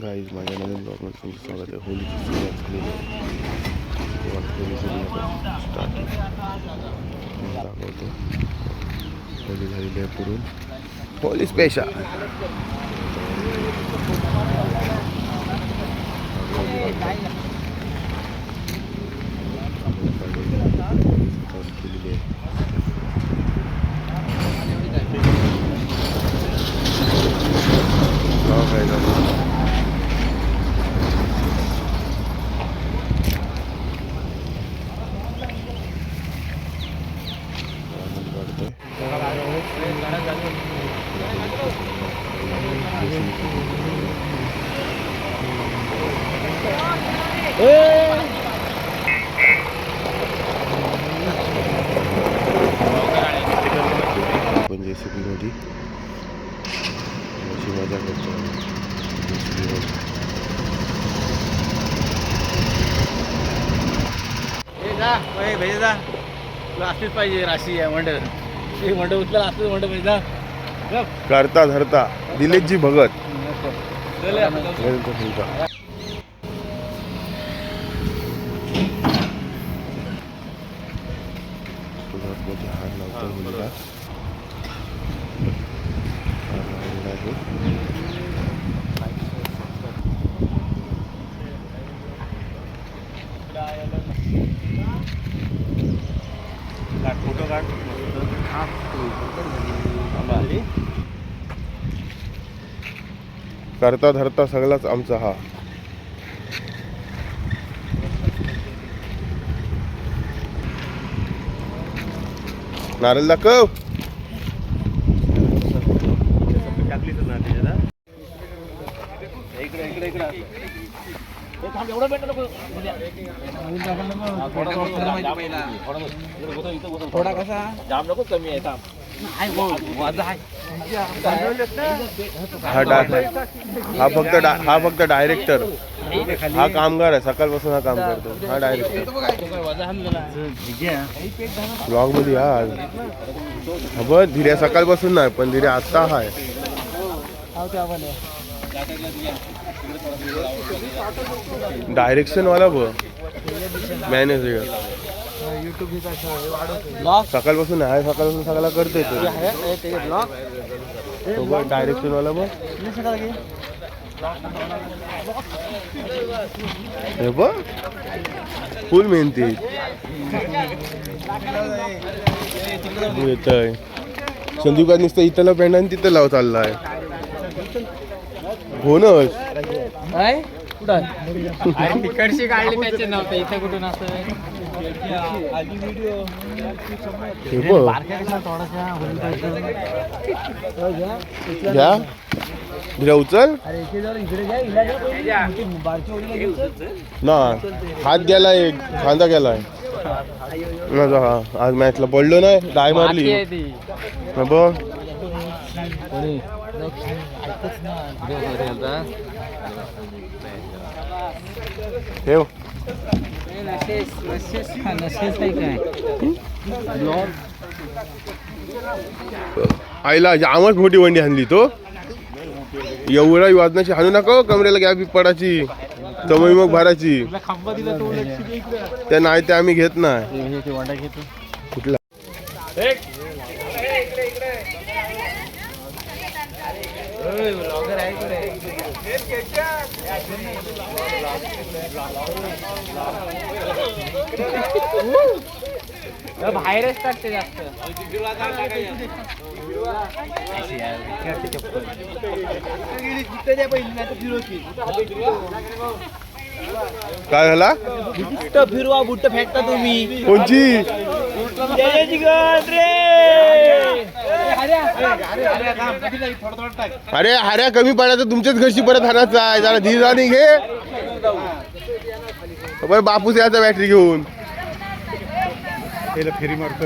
Guys माझ्या नवीन ब्लॉगमध्ये तुमचं स्वागत आहे. होलीची सुरुवात झालेली आहे. होली स्टार्ट दाखवतो. होली झालेली आहे पुरून. होली स्पेशल केलेली आहे. काय झालं पण JCB मध्ये अशी मजा करतो. भेज जा तुला असलीच पाहिजे. राशी आहे मंडळ ते मंडळ उचला असलं मंडळ भेज जा. करता धरता दिलीपजी भगत हार लावतो मुलगा. फोटो काढ. करता धरता सगळाच आमचा हा. नारळ दाखव. थोडा कसा जाम नको कमी आहे. हा फक्त डायरेक्टर. हा कामगार आहे. सकाळपासून हा काम करतो. हा डायरेक्टर ब्लॉग मध्ये आज बघ. धीर्या सकाळपासून नाही पण धीर्या आत्ता हाय. डायरेक्शन वाला बघ मॅनेजर सकाळपासून आहे. सकाळपासून सगळा करते तो बघ. डायरेक्शन वाला बघ. हे बघ फुल मेहनती येत आहे. संदीप का नुसतं इथं पेंड आणि तिथं लाव चाललाय. हो ना तिकडची काढली त्याचे नव्हते इथे कुठून असं. हे बघ घ्या धीरा उचल ना. हात गेलाय. खांदा गेलाय माझा. हा आज मॅचला पडलो नाही. डाय मारली बघ. ठेव. आईला जामच मोठी वंडी आणली तो. एवढा वाजनाची हाणू नका. कमरेला गॅप पडाची चमई मग भराची. त्या नाही ते आम्ही घेत नाही. कुठला बाहेरच टाकते जास्त. काय झाला. फिरवा बुट्ट फेकता तुम्ही. कोणची अरे हऱ्या कमी पडायचं तुमच्याच घरची परत हाणायचा आहे. जरा धीर आणि घे. बापूस याचा बॅटरी घेऊन फेरी मारतो.